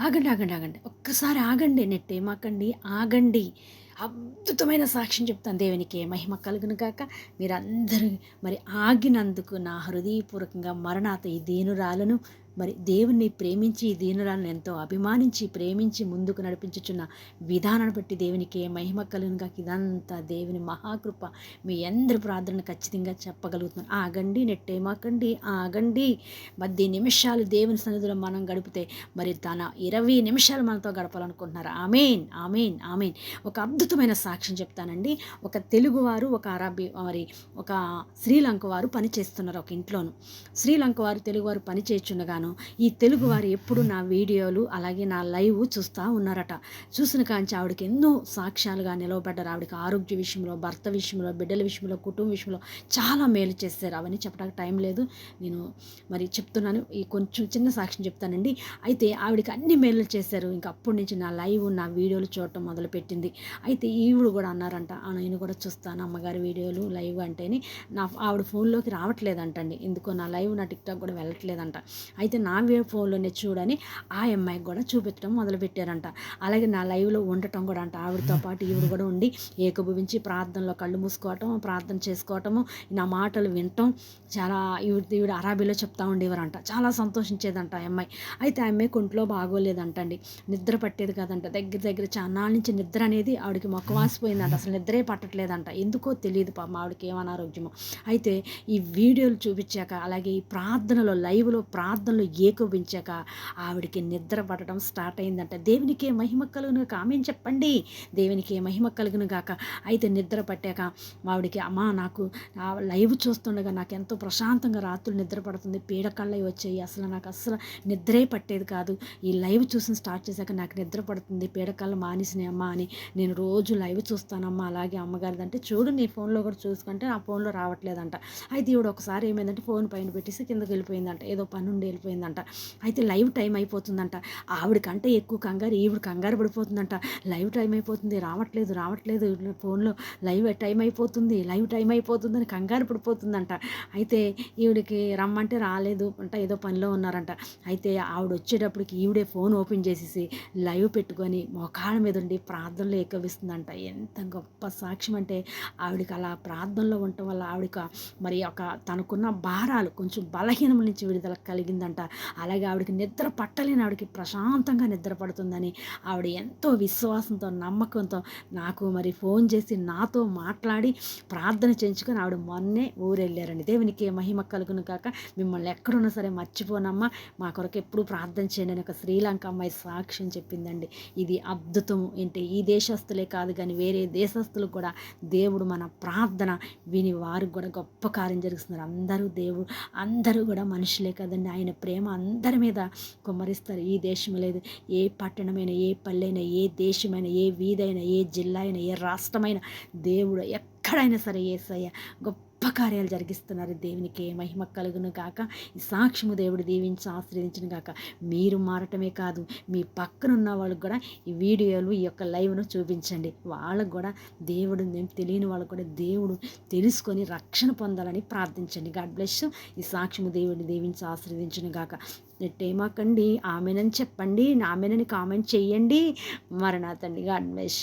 ఆగండి, ఆగండి, ఆగండి. ఒక్కసారి ఆగండి. నెట్టేమాకండి. ఆగండి. అద్భుతమైన సాక్ష్యం చెప్తాను. దేవునికి మహిమ కలుగును గాక. మీరందరూ మరి ఆగినందుకు నా హృదయపూర్వకంగా మరణాత ఈ దీనురాలను మరి దేవుణ్ణి ప్రేమించి ఈ దీనురాలను ఎంతో అభిమానించి ప్రేమించి ముందుకు నడిపించుచున్న విధానాన్ని బట్టి దేవునికి మహిమ కలుగును గాక. ఇదంతా దేవుని మహాకృప. మీ అందరి ప్రార్థనను ఖచ్చితంగా చెప్పగలుగుతున్నాను. ఆగండి, నెట్టేమాకండి. ఆగండి. 10 నిమిషాలు దేవుని సన్నిధిలో మనం గడిపితే మరి తన 20 నిమిషాలు మనతో గడపాలనుకుంటున్నారు. ఆమేన్, ఆమేన్, ఆమేన్. ఒక అద్భుతమైన సాక్ష్యం చెప్తానండి. ఒక తెలుగువారు, ఒక శ్రీలంక వారు పని చేస్తున్నారు ఒక ఇంట్లోను. శ్రీలంక వారు తెలుగువారు పని చేయుచుండగాను ఈ తెలుగువారు ఎప్పుడు నా వీడియోలు అలాగే నా లైవ్ చూస్తూ ఉన్నారట. చూసిన కాంచి ఆవిడకి ఎన్నో సాక్ష్యాలుగా నిలవబడ్డారు. ఆవిడకి ఆరోగ్య విషయంలో, భర్త విషయంలో, బిడ్డల విషయంలో, కుటుంబ విషయంలో చాలా మేలు చేశారు. అవన్నీ చెప్పడానికి టైం లేదు, నేను మరి చెప్తున్నాను. ఈ కొంచెం చిన్న సాక్ష్యం చెప్తానండి. అయితే ఆవిడకి అన్ని మేలు చేశారు. ఇంక అప్పటి నుంచి నా లైవ్, నా వీడియోలు చూడటం మొదలుపెట్టింది. అయితే ఈవిడ కూడా అన్నారంట, నేను కూడా చూస్తాను అమ్మగారి వీడియోలు లైవ్ అంటేని. ఆవిడ ఫోన్లోకి రావట్లేదంటండి, ఎందుకో నా లైవ్, నా టిక్టాక్ కూడా వెళ్ళట్లేదంట. అయితే నా ఫోన్లోనే చూడని ఆ అమ్మాయికి కూడా చూపించడం మొదలుపెట్టారంట. అలాగే నా లైవ్లో ఉండటం కూడా అంట. ఆవిడతో పాటు ఈవిడ కూడా ఉండి ఏకభవించి ప్రార్థనలో కళ్ళు మూసుకోవటం, ప్రార్థన చేసుకోవటము, నా మాటలు వినటం, చాలా ఈవిడ అరాబీలో చెప్తా ఉండేవారంట. చాలా సంతోషించేదంట ఆ అమ్మాయి. అయితే ఆ అమ్మాయికి ఒంట్లో బాగోలేదంటండి, నిద్ర పట్టేది కాదంట. దగ్గర చాన్నాళ్ళ నుంచి నిద్ర అనేది ఆవిడకి మొక్కవాసిపోయిందంట. అసలు నిద్రే పట్టట్లేదంట. ఎందుకో తెలియదు పాపం ఆవిడకి ఏం అనారోగ్యమో. అయితే ఈ వీడియోలు చూపించాక, అలాగే ఈ ప్రార్థనలో లైవ్లో ప్రార్థనలు ఏకోపించాక ఆవిడకి నిద్ర పట్టడం స్టార్ట్ అయిందంట. దేవునికే మహిమ కలుగును గాక. ఆమేన్ చెప్పండి. దేవునికే మహిమ కలుగును గాక. అయితే నిద్ర పట్టాక ఆవిడకి, అమ్మా నాకు లైవ్ చూస్తుండగా నాకు ఎంతో ప్రశాంతంగా రాత్రులు నిద్ర పడుతుంది, పీడకళ్ళవి వచ్చాయి, అసలు నాకు అసలు నిద్రే పట్టేది కాదు. ఈ లైవ్ చూసి స్టార్ట్ చేశాక నాకు నిద్ర పడుతుంది, పీడకళ్ళు మానేసినాయి అమ్మా అని నేను రోజు లైవ్ చూస్తానమ్మా. అలాగే అమ్మగారిది అంటే చూడు నీ ఫోన్లో కూడా చూసుకుంటే ఆ ఫోన్లో రావట్లేదంట. అయితే ఈవిడ ఒకసారి ఏమైందంటే ఫోన్ పైన పెట్టేసి కిందకి వెళ్ళిపోయిందంట, ఏదో పని ఉండి వెళ్ళిపోయిందంట. అయితే లైవ్ టైం అయిపోతుందంట. ఆవిడకంటే ఎక్కువ కంగారు ఈవిడ కంగారు పడిపోతుందంట. లైవ్ టైం అయిపోతుంది, రావట్లేదు ఫోన్లో లైవ్ టైం అయిపోతుందని కంగారు పడిపోతుందంట. అయితే ఈవిడికి రమ్మంటే రాలేదు అంట, ఏదో పనిలో ఉన్నారంట. అయితే ఆవిడ వచ్చేటప్పటికి ఈవిడే ఫోన్ ఓపెన్ చేసేసి లైవ్ పెట్టుకొని మోకాళ్ళ మీద ఉండి ప్రార్థనలో ఏకవిస్తుందంట. ఎంత గొప్ప సాక్ష్యం అంటే, ఆవిడకి అలా ప్రార్థనలో ఉండటం వల్ల ఆవిడకి మరి తనకున్న భారాలు కొంచెం బలహీనం నుంచి విడుదల కలిగిందంట. అలాగే ఆవిడకి నిద్ర పట్టలేని ఆవిడకి ప్రశాంతంగా నిద్ర పడుతుందని ఆవిడ ఎంతో విశ్వాసంతో, నమ్మకంతో నాకు మరి ఫోన్ చేసి నాతో మాట్లాడి ప్రార్థన చేయించుకొని ఆవిడ మొన్నే ఊరెళ్ళారండి. దేవునికి మహిమ కలుగును కాక. మిమ్మల్ని ఎక్కడున్నా సరే మర్చిపోనమ్మా, మా కొరకు ఎప్పుడు ప్రార్థన చేయండి అని ఒక శ్రీలంక అమ్మాయి సాక్ష్యం చెప్పిందండి. ఇది అద్భుతం. ఏంటి, ఈ దేశస్తులే కాదు కానీ వేరే దేశస్తులు కూడా దేవుడు మన ప్రార్థన విని వారికి కూడా గొప్ప కార్యం జరిగిస్తున్నారు. అందరూ కూడా మనుషులే కదండి, ఆయన ప్రేమ అందరి మీద కుమ్మరిస్తారు. ఈ దేశం లేదు, ఏ పట్టణమైనా, ఏ పల్లెైనా, ఏ దేశమైనా, ఏ వీధైనా, ఏ జిల్లా అయినా, ఏ రాష్ట్రమైనా, దేవుడు ఎక్కడైనా సరే యేసయ్య గొప్ప కార్యాలు జరిగిస్తున్నారు. దేవునికి మహిమ కలుగును గాక. ఈ సాక్ష్యము దేవుడు దీవించి ఆశీర్వదించును గాక. మీరు మారటమే కాదు, మీ పక్కనున్న వాళ్ళకు కూడా ఈ వీడియోలు, ఈ యొక్క లైవ్ను చూపించండి. వాళ్ళకు కూడా దేవుడు, తెలియని వాళ్ళకు కూడా దేవుడు తెలుసుకొని రక్షణ పొందాలని ప్రార్థించండి. God bless. ఈ సాక్ష్యము దేవుడిని దీవించి ఆశీర్వదించును గాక. నెట్టేమాకండి. ఆమెనని చెప్పండి, ఆమెనని కామెంట్ చేయండి. మరణాతండి. God bless.